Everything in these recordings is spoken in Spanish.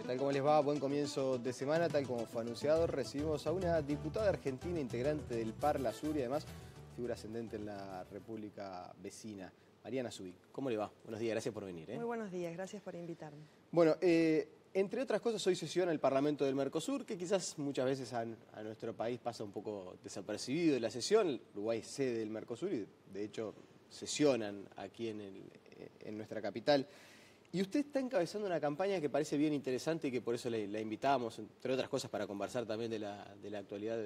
¿Qué tal? ¿Cómo les va? Buen comienzo de semana. Tal como fue anunciado, recibimos a una diputada argentina integrante del Parlasur y además figura ascendente en la República vecina, Mariana Zubik. ¿Cómo le va? Buenos días, gracias por venir. Muy buenos días, gracias por invitarme. Bueno, entre otras cosas, hoy sesiona el Parlamento del Mercosur, que quizás muchas veces a nuestro país pasa un poco desapercibido de la sesión. Uruguay es sede del Mercosur y de hecho sesionan aquí en nuestra capital. Y usted está encabezando una campaña que parece bien interesante y que por eso la invitamos, entre otras cosas, para conversar también de la actualidad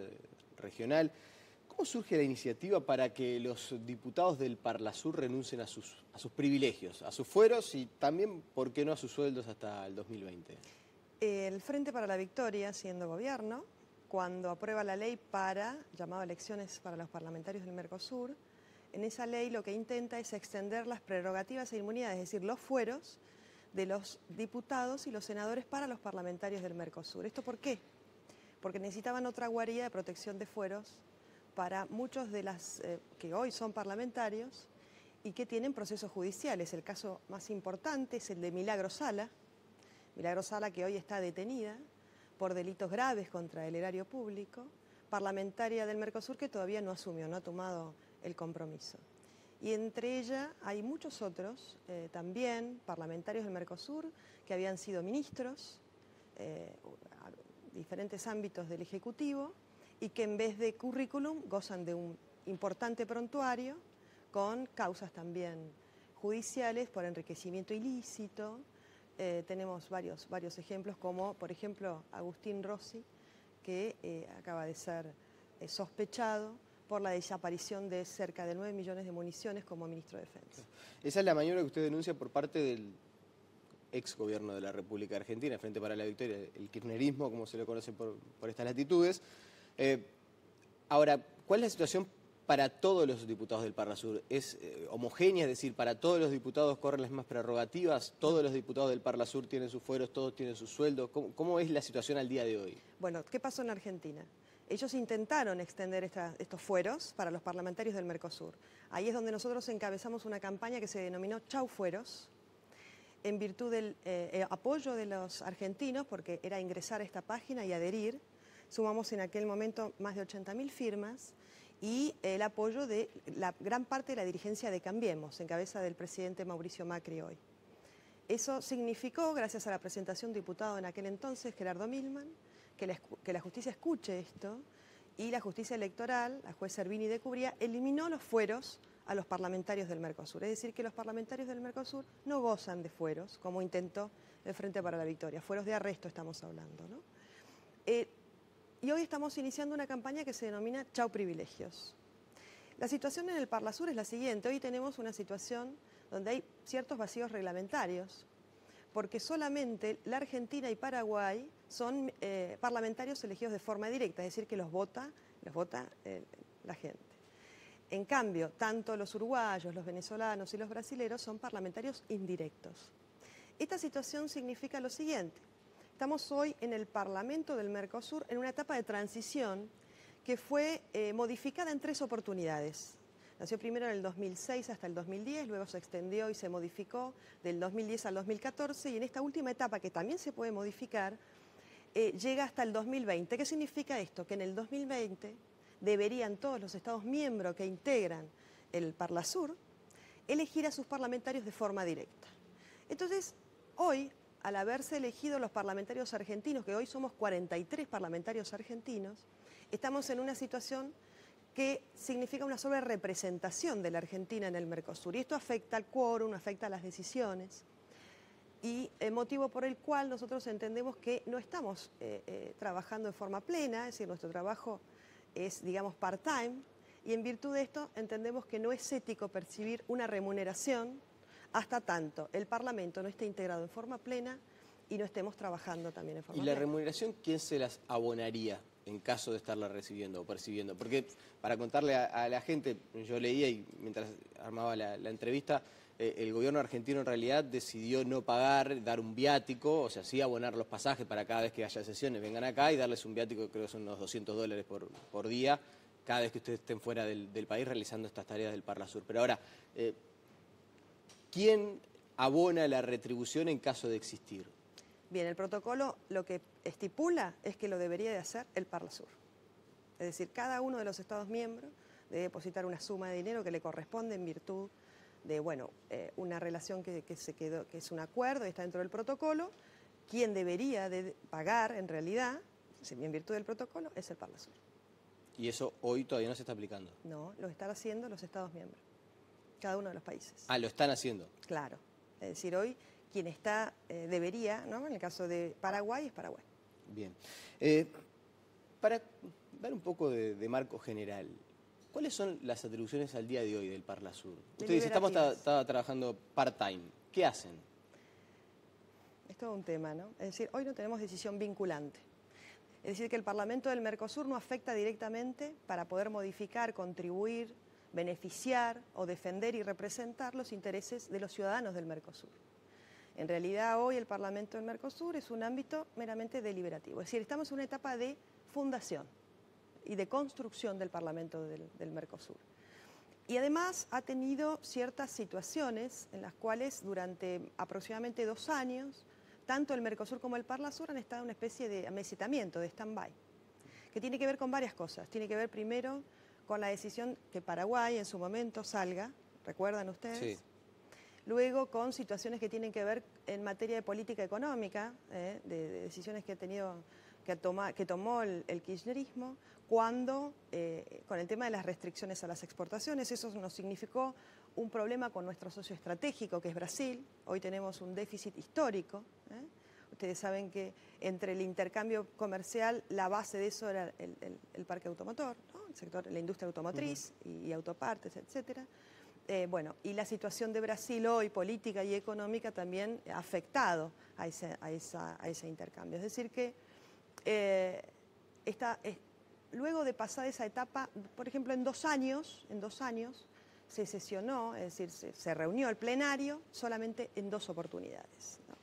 regional. ¿Cómo surge la iniciativa para que los diputados del Parlasur renuncien a sus privilegios, a sus fueros y también, por qué no, a sus sueldos hasta el 2020? El Frente para la Victoria, siendo gobierno, cuando aprueba la ley llamada elecciones para los parlamentarios del Mercosur, en esa ley lo que intenta es extender las prerrogativas e inmunidades, es decir, los fueros de los diputados y los senadores para los parlamentarios del Mercosur. ¿Esto por qué? Porque necesitaban otra guarida de protección de fueros para muchos de las que hoy son parlamentarios y que tienen procesos judiciales. El caso más importante es el de Milagro Sala que hoy está detenida por delitos graves contra el erario público, parlamentaria del Mercosur que todavía no asumió, no ha tomado el compromiso. Y entre ella hay muchos otros, también parlamentarios del Mercosur, que habían sido ministros, a diferentes ámbitos del Ejecutivo, y que en vez de currículum gozan de un importante prontuario, con causas también judiciales por enriquecimiento ilícito. Tenemos varios ejemplos, como por ejemplo Agustín Rossi, que acaba de ser sospechado por la desaparición de cerca de 9 millones de municiones como ministro de Defensa. Esa es la maniobra que usted denuncia por parte del ex gobierno de la República Argentina, Frente para la Victoria, el kirchnerismo, como se lo conoce por estas latitudes. Ahora, ¿cuál es la situación para todos los diputados del Parlasur? ¿Es homogénea? Es decir, ¿para todos los diputados corren las mismas prerrogativas? ¿Todos los diputados del Parlasur tienen sus fueros? ¿Todos tienen sus sueldos? ¿Cómo es la situación al día de hoy? Bueno, ¿qué pasó en Argentina? Ellos intentaron extender estos fueros para los parlamentarios del Mercosur. Ahí es donde nosotros encabezamos una campaña que se denominó Chau Fueros, en virtud del apoyo de los argentinos, porque era ingresar a esta página y adherir. Sumamos en aquel momento más de 80.000 firmas y el apoyo de la gran parte de la dirigencia de Cambiemos, en cabeza del presidente Mauricio Macri hoy. Eso significó, gracias a la presentación de un diputado en aquel entonces, Gerardo Milman, que la justicia escuche esto, y la justicia electoral, la juez Servini de Cubría, eliminó los fueros a los parlamentarios del Mercosur. Es decir, que los parlamentarios del Mercosur no gozan de fueros, como intentó el Frente para la Victoria. Fueros de arresto estamos hablando, ¿no? Y hoy estamos iniciando una campaña que se denomina Chau Privilegios. La situación en el Parlasur es la siguiente. Hoy tenemos una situación donde hay ciertos vacíos reglamentarios, porque solamente la Argentina y Paraguay son parlamentarios elegidos de forma directa, es decir, que los vota la gente. En cambio, tanto los uruguayos, los venezolanos y los brasileros son parlamentarios indirectos. Esta situación significa lo siguiente. Estamos hoy en el Parlamento del Mercosur en una etapa de transición que fue modificada en 3 oportunidades. Nació primero en el 2006 hasta el 2010, luego se extendió y se modificó del 2010 al 2014 y en esta última etapa, que también se puede modificar, llega hasta el 2020. ¿Qué significa esto? Que en el 2020 deberían todos los Estados miembros que integran el Parlasur elegir a sus parlamentarios de forma directa. Entonces, hoy, al haberse elegido los parlamentarios argentinos, que hoy somos 43 parlamentarios argentinos, estamos en una situación que significa una sobrerepresentación de la Argentina en el Mercosur. Y esto afecta al quórum, afecta a las decisiones. Y el motivo por el cual nosotros entendemos que no estamos trabajando en forma plena, es decir, nuestro trabajo es, digamos, part-time, y en virtud de esto entendemos que no es ético percibir una remuneración hasta tanto el Parlamento no esté integrado en forma plena y no estemos trabajando también en forma plena. ¿Y la remuneración quién se las abonaría en caso de estarla recibiendo o percibiendo? Porque para contarle a la gente, yo leía y mientras armaba la entrevista, el gobierno argentino en realidad decidió no pagar, dar un viático, o sea, sí abonar los pasajes para cada vez que haya sesiones, vengan acá y darles un viático, creo que son unos $200 por día, cada vez que ustedes estén fuera del país realizando estas tareas del Parlasur. Pero ahora, ¿quién abona la retribución en caso de existir? Bien, el protocolo lo que estipula es que lo debería de hacer el Parlasur. Es decir, cada uno de los Estados miembros debe depositar una suma de dinero que le corresponde en virtud de, bueno, una relación que se quedó, que es un acuerdo y está dentro del protocolo. Quien debería de pagar, en realidad, en virtud del protocolo, es el Parlasur. ¿Y eso hoy todavía no se está aplicando? No, lo están haciendo los Estados miembros, cada uno de los países. Ah, lo están haciendo. Claro. Es decir, hoy quien está, debería, ¿no? En el caso de Paraguay, es Paraguay. Bien. Para dar un poco de marco general, ¿cuáles son las atribuciones al día de hoy del Parlasur? Usted dice, estamos trabajando part-time. ¿Qué hacen? Es todo un tema, ¿no? Es decir, hoy no tenemos decisión vinculante. Es decir, que el Parlamento del Mercosur no afecta directamente para poder modificar, contribuir, beneficiar o defender y representar los intereses de los ciudadanos del Mercosur. En realidad, hoy el Parlamento del Mercosur es un ámbito meramente deliberativo. Es decir, estamos en una etapa de fundación y de construcción del Parlamento del Mercosur. Y además ha tenido ciertas situaciones en las cuales durante aproximadamente 2 años, tanto el Mercosur como el Parlasur han estado en una especie de amesetamiento, de stand-by, que tiene que ver con varias cosas. Tiene que ver primero con la decisión que Paraguay en su momento salga, ¿recuerdan ustedes? Sí. Luego con situaciones que tienen que ver en materia de política económica, de decisiones que tomó el kirchnerismo, cuando con el tema de las restricciones a las exportaciones, eso nos significó un problema con nuestro socio estratégico, que es Brasil. Hoy tenemos un déficit histórico. Ustedes saben que entre el intercambio comercial, la base de eso era el parque automotor, ¿no? El sector, la industria automotriz y autopartes, etcétera. Bueno, y la situación de Brasil hoy, política y económica, también ha afectado a ese intercambio. Es decir que luego de pasar esa etapa, por ejemplo, en 2 años se sesionó, es decir, se reunió el plenario solamente en 2 oportunidades, ¿no?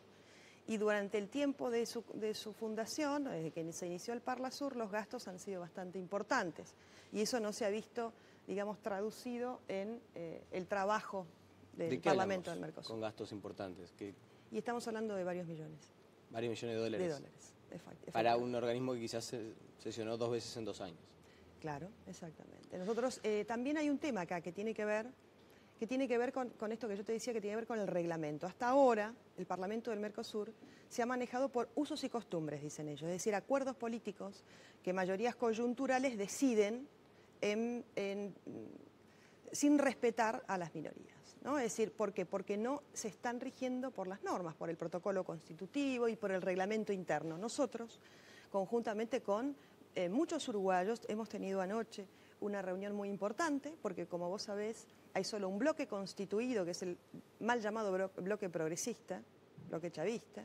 Y durante el tiempo de su fundación, desde que se inició el Parlasur, los gastos han sido bastante importantes. Y eso no se ha visto, digamos, traducido en el trabajo del Parlamento del Mercosur. Con gastos importantes. Y estamos hablando de varios millones. Varios millones de dólares. De dólares, efectivamente. Para un organismo que quizás se sesionó 2 veces en 2 años. Claro, exactamente. Nosotros también hay un tema acá que tiene que ver con esto que yo te decía, que tiene que ver con el reglamento. Hasta ahora, el Parlamento del Mercosur se ha manejado por usos y costumbres, dicen ellos, es decir, acuerdos políticos que mayorías coyunturales deciden sin respetar a las minorías, ¿no? Es decir, ¿por qué? Porque no se están rigiendo por las normas, por el protocolo constitutivo y por el reglamento interno. Nosotros, conjuntamente con muchos uruguayos, hemos tenido anoche una reunión muy importante, porque como vos sabés, hay solo un bloque constituido, que es el mal llamado bloque progresista, bloque chavista,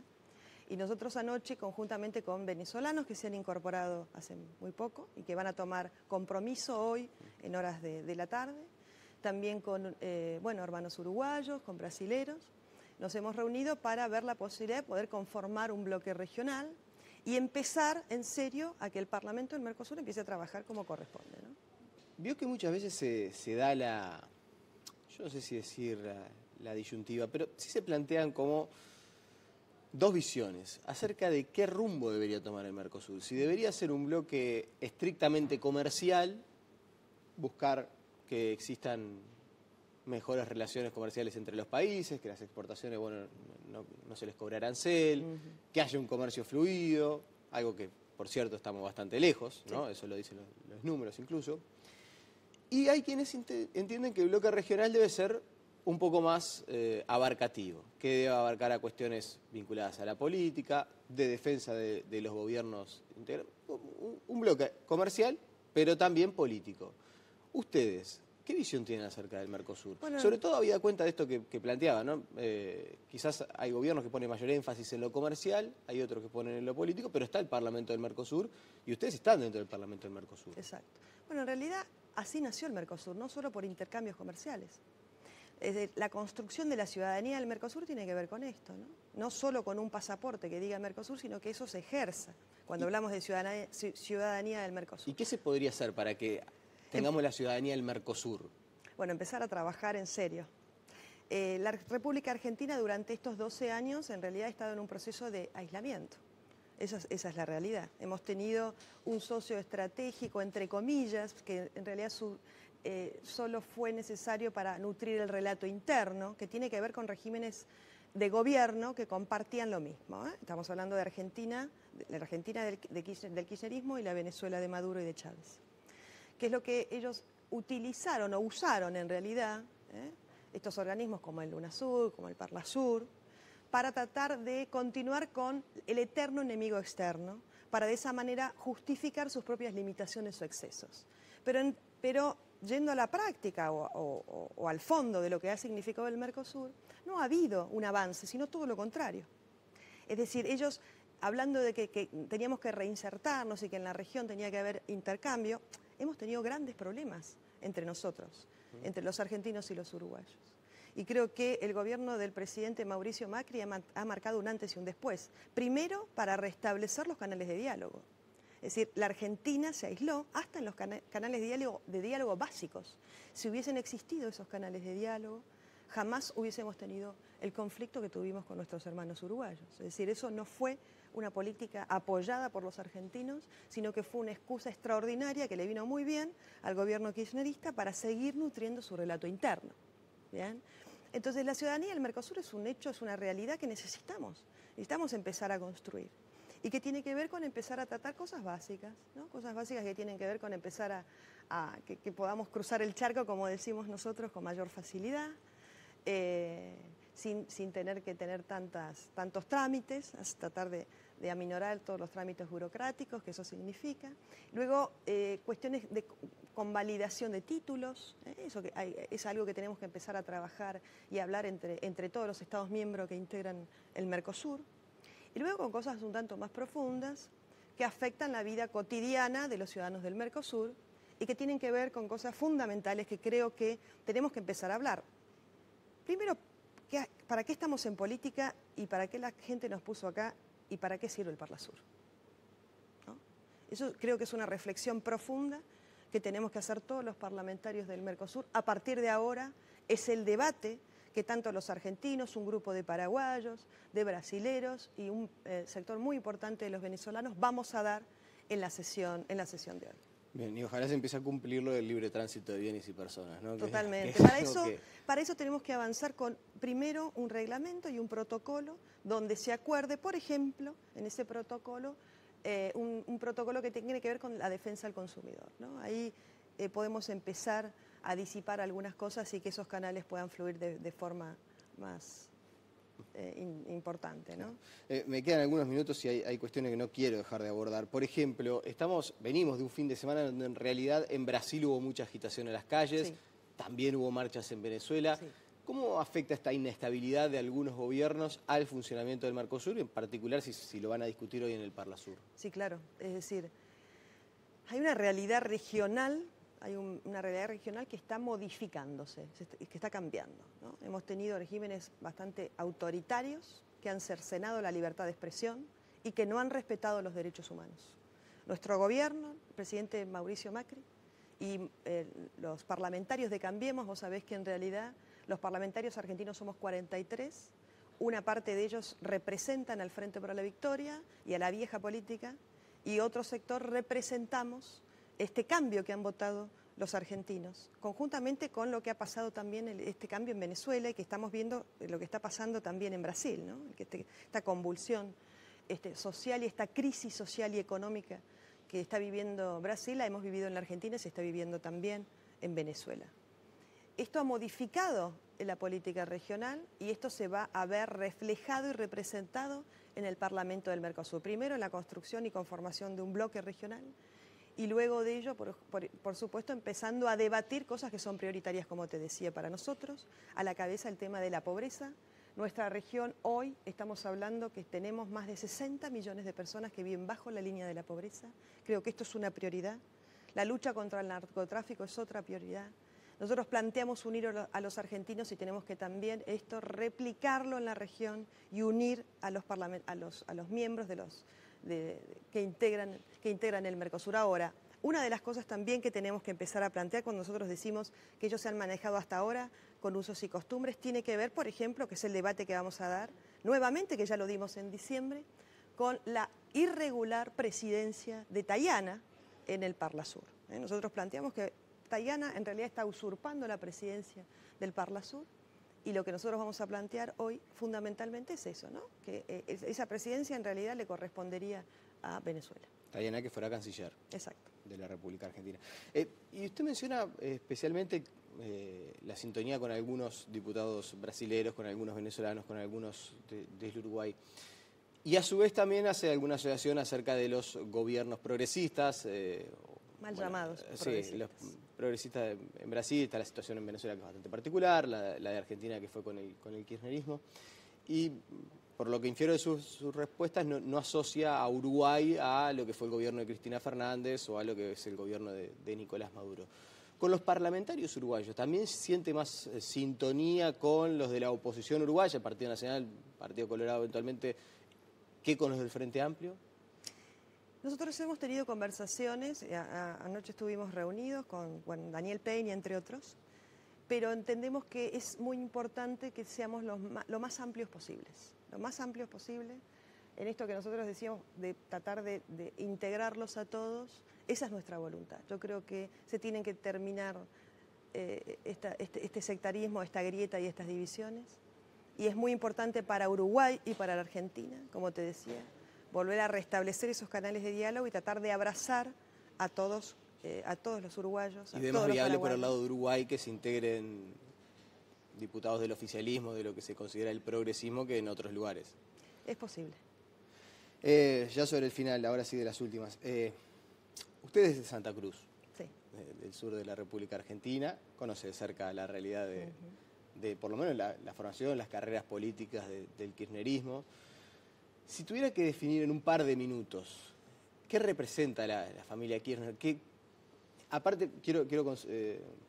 y nosotros anoche, conjuntamente con venezolanos que se han incorporado hace muy poco y que van a tomar compromiso hoy en horas de la tarde, también con hermanos uruguayos, con brasileros, nos hemos reunido para ver la posibilidad de poder conformar un bloque regional y empezar en serio a que el Parlamento del Mercosur empiece a trabajar como corresponde, ¿no? Vio que muchas veces se da yo no sé si decir la disyuntiva, pero sí se plantean como 2 visiones acerca de qué rumbo debería tomar el Mercosur. Si debería ser un bloque estrictamente comercial, buscar que existan mejores relaciones comerciales entre los países, que las exportaciones, no se les cobre arancel, que haya un comercio fluido, algo que, por cierto, estamos bastante lejos, ¿no? Sí. Eso lo dicen los números incluso. Y hay quienes entienden que el bloque regional debe ser un poco más abarcativo, que debe abarcar a cuestiones vinculadas a la política, de defensa de los gobiernos, un bloque comercial, pero también político. Ustedes, ¿qué visión tienen acerca del Mercosur? Bueno, sobre todo habida cuenta de esto que planteaba, ¿no? Quizás hay gobiernos que ponen mayor énfasis en lo comercial, hay otros que ponen en lo político, pero está el Parlamento del Mercosur y ustedes están dentro del Parlamento del Mercosur. Exacto. Bueno, en realidad así nació el Mercosur, no solo por intercambios comerciales. La construcción de la ciudadanía del Mercosur tiene que ver con esto, ¿no? No solo con un pasaporte que diga Mercosur, sino que eso se ejerza cuando hablamos de ciudadanía del Mercosur. ¿Y qué se podría hacer para que tengamos la ciudadanía del Mercosur? Bueno, empezar a trabajar en serio. La República Argentina durante estos 12 años en realidad ha estado en un proceso de aislamiento. Esa es la realidad. Hemos tenido un socio estratégico, entre comillas, que en realidad solo fue necesario para nutrir el relato interno, que tiene que ver con regímenes de gobierno que compartían lo mismo. Estamos hablando de Argentina, la Argentina del kirchnerismo y la Venezuela de Maduro y de Chávez. Que es lo que ellos utilizaron o usaron en realidad, estos organismos como el UNASUR, como el Parlasur, para tratar de continuar con el eterno enemigo externo, para de esa manera justificar sus propias limitaciones o excesos. Pero yendo a la práctica o al fondo de lo que ha significado el Mercosur, no ha habido un avance, sino todo lo contrario. Es decir, ellos, hablando de que teníamos que reinsertarnos y que en la región tenía que haber intercambio, hemos tenido grandes problemas entre nosotros, entre los argentinos y los uruguayos. Y creo que el gobierno del presidente Mauricio Macri ha marcado un antes y un después. Primero, para restablecer los canales de diálogo. Es decir, la Argentina se aisló hasta en los canales de diálogo básicos. Si hubiesen existido esos canales de diálogo, jamás hubiésemos tenido el conflicto que tuvimos con nuestros hermanos uruguayos. Es decir, eso no fue una política apoyada por los argentinos, sino que fue una excusa extraordinaria que le vino muy bien al gobierno kirchnerista para seguir nutriendo su relato interno. ¿Bien? Entonces la ciudadanía del Mercosur es un hecho, es una realidad que necesitamos empezar a construir y que tiene que ver con empezar a tratar cosas básicas, ¿no? Cosas básicas que tienen que ver con empezar que podamos cruzar el charco, como decimos nosotros, con mayor facilidad, sin tener que tener tantos trámites, tratar de aminorar todos los trámites burocráticos que eso significa. Luego, cuestiones de convalidación de títulos, eso es algo que tenemos que empezar a trabajar y hablar entre todos los Estados miembros que integran el Mercosur. Y luego con cosas un tanto más profundas que afectan la vida cotidiana de los ciudadanos del Mercosur y que tienen que ver con cosas fundamentales que creo que tenemos que empezar a hablar. Primero, ¿para qué estamos en política y para qué la gente nos puso acá y para qué sirve el Parlasur? ¿No? Eso creo que es una reflexión profunda que tenemos que hacer todos los parlamentarios del Mercosur. A partir de ahora es el debate que tanto los argentinos, un grupo de paraguayos, de brasileros y un sector muy importante de los venezolanos vamos a dar en la sesión de hoy. Bien, y ojalá se empiece a cumplir lo del libre tránsito de bienes y personas, ¿no? Totalmente. Para eso tenemos que avanzar con, primero, un reglamento y un protocolo donde se acuerde, por ejemplo, en ese protocolo, un protocolo que tiene que ver con la defensa del consumidor, ¿no? Ahí podemos empezar a disipar algunas cosas y que esos canales puedan fluir de forma más importante, ¿no? Me quedan algunos minutos y hay cuestiones que no quiero dejar de abordar. Por ejemplo, venimos de un fin de semana donde en realidad en Brasil hubo mucha agitación en las calles, sí. También hubo marchas en Venezuela. Sí. ¿Cómo afecta esta inestabilidad de algunos gobiernos al funcionamiento del Mercosur, en particular si lo van a discutir hoy en el Parlasur? Sí, claro. Es decir, hay una realidad regional. Hay una realidad regional que está modificándose, que está cambiando, ¿no? Hemos tenido regímenes bastante autoritarios que han cercenado la libertad de expresión y que no han respetado los derechos humanos. Nuestro gobierno, el presidente Mauricio Macri y los parlamentarios de Cambiemos, vos sabés que en realidad los parlamentarios argentinos somos 43, una parte de ellos representan al Frente para la Victoria y a la vieja política y otro sector representamos este cambio que han votado los argentinos, conjuntamente con lo que ha pasado también, este cambio en Venezuela y que estamos viendo lo que está pasando también en Brasil, ¿no? Esta convulsión social y esta crisis social y económica que está viviendo Brasil, la hemos vivido en la Argentina y se está viviendo también en Venezuela. Esto ha modificado la política regional y esto se va a ver reflejado y representado en el Parlamento del Mercosur. Primero en la construcción y conformación de un bloque regional, y luego de ello, por supuesto, empezando a debatir cosas que son prioritarias, como te decía, para nosotros. A la cabeza el tema de la pobreza. Nuestra región hoy estamos hablando que tenemos más de 60 millones de personas que viven bajo la línea de la pobreza. Creo que esto es una prioridad. La lucha contra el narcotráfico es otra prioridad. Nosotros planteamos unir a los argentinos y tenemos que también replicarlo en la región y unir a los miembros que integran el Mercosur. Ahora, una de las cosas también que tenemos que empezar a plantear cuando nosotros decimos que ellos se han manejado hasta ahora con usos y costumbres, tiene que ver, por ejemplo, que es el debate que vamos a dar nuevamente, que ya lo dimos en diciembre, con la irregular presidencia de Tayana en el Parlasur. Nosotros planteamos que Tayana en realidad está usurpando la presidencia del Parlasur, y lo que nosotros vamos a plantear hoy fundamentalmente es eso, ¿no? Que esa presidencia en realidad le correspondería a Venezuela. Tayana, que fuera canciller. Exacto. De la República Argentina. Y usted menciona especialmente la sintonía con algunos diputados brasileños, con algunos venezolanos, con algunos del Uruguay. Y a su vez también hace alguna asociación acerca de los gobiernos progresistas. Mal llamados. Sí, los progresistas en Brasil, está la situación en Venezuela que es bastante particular, la de Argentina que fue con el kirchnerismo. Y por lo que infiero de sus respuestas, no asocia a Uruguay a lo que fue el gobierno de Cristina Fernández o a lo que es el gobierno de Nicolás Maduro. Con los parlamentarios uruguayos, ¿también siente más sintonía con los de la oposición uruguaya, el Partido Nacional, Partido Colorado eventualmente, que con los del Frente Amplio? Nosotros hemos tenido conversaciones, anoche estuvimos reunidos con Daniel Peña, entre otros, pero entendemos que es muy importante que seamos lo más amplios posibles. Lo más amplios posible, en esto que nosotros decíamos de tratar de integrarlos a todos, esa es nuestra voluntad. Yo creo que se tienen que terminar este sectarismo, esta grieta y estas divisiones, y es muy importante para Uruguay y para la Argentina, como te decía, volver a restablecer esos canales de diálogo y tratar de abrazar a todos los uruguayos. Y vemos viable por el lado de Uruguay que se integren diputados del oficialismo, de lo que se considera el progresismo, que en otros lugares. Es posible. Ya sobre el final, ahora sí de las últimas. Usted es de Santa Cruz, sí, del sur de la República Argentina, conoce de cerca la realidad de por lo menos la formación, las carreras políticas del kirchnerismo. Si tuviera que definir en un par de minutos, ¿qué representa la familia Kirchner? Aparte, quiero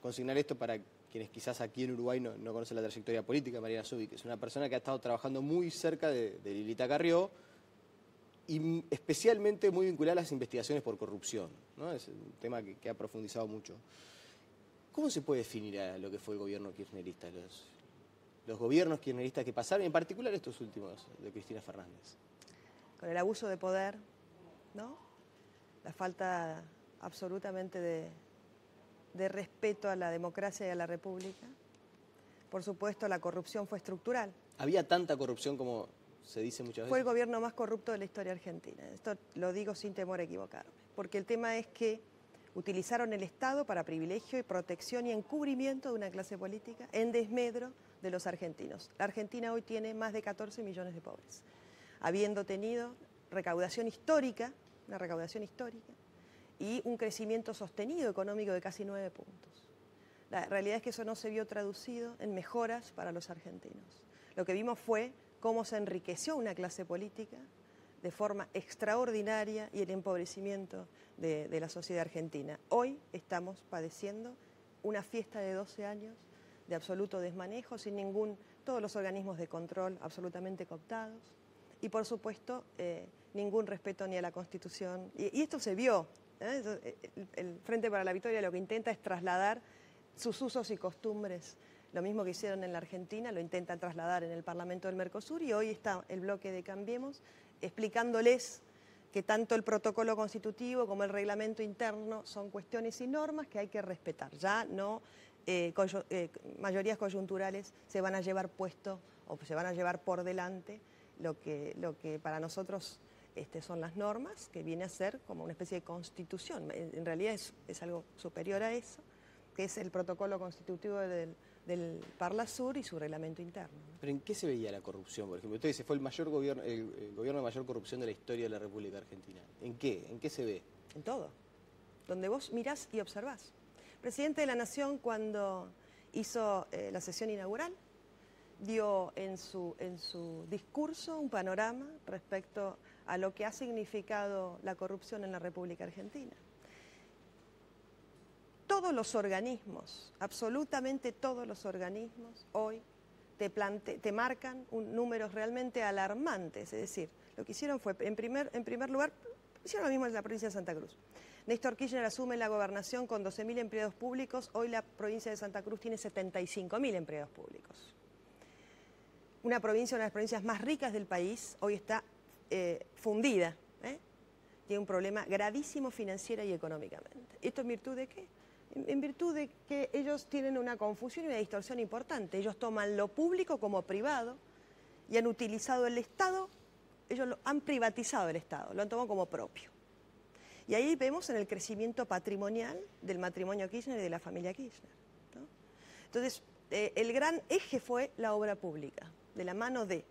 consignar esto para quienes quizás aquí en Uruguay no conocen la trayectoria política de Mariana Zubik, que es una persona que ha estado trabajando muy cerca de Lilita Carrió y especialmente muy vinculada a las investigaciones por corrupción, ¿no? Es un tema que ha profundizado mucho. ¿Cómo se puede definir a lo que fue el gobierno kirchnerista, los gobiernos kirchneristas que pasaron, y en particular estos últimos de Cristina Fernández? Con el abuso de poder, ¿no? La falta absolutamente de respeto a la democracia y a la república. Por supuesto, la corrupción fue estructural. ¿Había tanta corrupción como se dice muchas veces? Fue el gobierno más corrupto de la historia argentina. Esto lo digo sin temor a equivocarme. Porque el tema es que utilizaron el Estado para privilegio y protección y encubrimiento de una clase política en desmedro de los argentinos. La Argentina hoy tiene más de 14 millones de pobres, habiendo tenido recaudación histórica, una recaudación histórica, y un crecimiento sostenido económico de casi 9 puntos. La realidad es que eso no se vio traducido en mejoras para los argentinos. Lo que vimos fue cómo se enriqueció una clase política de forma extraordinaria y el empobrecimiento de la sociedad argentina. Hoy estamos padeciendo una fiesta de 12 años de absoluto desmanejo, todos los organismos de control absolutamente cooptados y, por supuesto, ningún respeto ni a la Constitución. Y esto se vio. El Frente para la Victoria lo que intenta es trasladar sus usos y costumbres. Lo mismo que hicieron en la Argentina, lo intentan trasladar en el Parlamento del Mercosur, y hoy está el bloque de Cambiemos explicándoles que tanto el protocolo constitutivo como el reglamento interno son cuestiones y normas que hay que respetar. Ya no mayorías coyunturales se van a llevar puesto o se van a llevar por delante lo que para nosotros son las normas, que viene a ser como una especie de constitución. En realidad es algo superior a eso, que es el protocolo constitutivo del Parlasur y su reglamento interno. ¿Pero en qué se veía la corrupción? Por ejemplo, usted dice, fue el gobierno de mayor corrupción de la historia de la República Argentina. ¿En qué? ¿En qué se ve? En todo. Donde vos mirás y observás. El presidente de la Nación, cuando hizo la sesión inaugural, dio en su discurso un panorama respecto a lo que ha significado la corrupción en la República Argentina. Todos los organismos, absolutamente todos los organismos, hoy te marcan números realmente alarmantes. Es decir, lo que hicieron fue, en primer lugar, Hicieron lo mismo en la provincia de Santa Cruz. Néstor Kirchner asume la gobernación con 12.000 empleados públicos. Hoy la provincia de Santa Cruz tiene 75.000 empleados públicos. Una provincia, una de las provincias más ricas del país, hoy está fundida. Tiene un problema gravísimo financiera y económicamente. ¿Esto en virtud de qué? En virtud de que ellos tienen una confusión y una distorsión importante. Ellos toman lo público como privado y han utilizado el Estado, ellos han privatizado el Estado, lo han tomado como propio. Y ahí vemos en el crecimiento patrimonial del matrimonio Kirchner y de la familia Kirchner, ¿no? Entonces, el gran eje fue la obra pública, de la mano de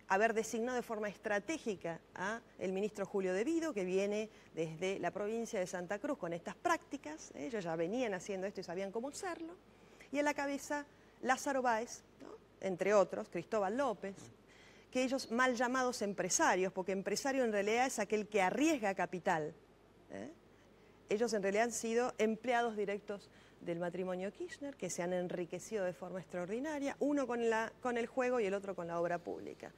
haber designado de forma estratégica a el ministro Julio De Vido, que viene desde la provincia de Santa Cruz con estas prácticas, ellos ya venían haciendo esto y sabían cómo hacerlo, y a la cabeza Lázaro Báez, ¿no? Entre otros, Cristóbal López, que ellos mal llamados empresarios, porque empresario en realidad es aquel que arriesga capital. Ellos en realidad han sido empleados directos del matrimonio Kirchner, que se han enriquecido de forma extraordinaria, uno con el juego y el otro con la obra pública.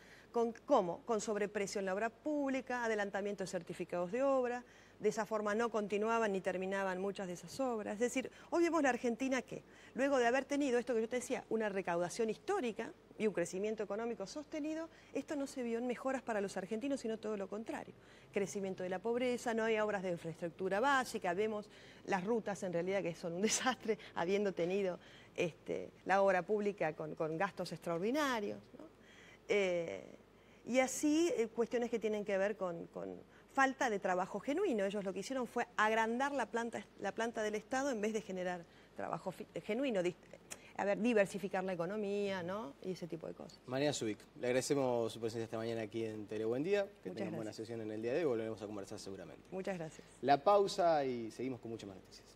¿Cómo? Con sobreprecio en la obra pública, adelantamiento de certificados de obra, de esa forma no continuaban ni terminaban muchas de esas obras. Es decir, hoy vemos la Argentina que, luego de haber tenido esto que yo te decía, una recaudación histórica y un crecimiento económico sostenido, esto no se vio en mejoras para los argentinos, sino todo lo contrario. Crecimiento de la pobreza, no hay obras de infraestructura básica, vemos las rutas en realidad que son un desastre, habiendo tenido la obra pública con gastos extraordinarios, ¿no? Y así cuestiones que tienen que ver con falta de trabajo genuino. Ellos lo que hicieron fue agrandar la planta del Estado en vez de generar trabajo genuino, diversificar la economía, ¿no? Y ese tipo de cosas. Mariana Zubik, le agradecemos su presencia esta mañana aquí en Tele Buen Día. Que tengan buena sesión en el día de hoy, volveremos a conversar seguramente. Muchas gracias. La pausa y seguimos con muchas más noticias.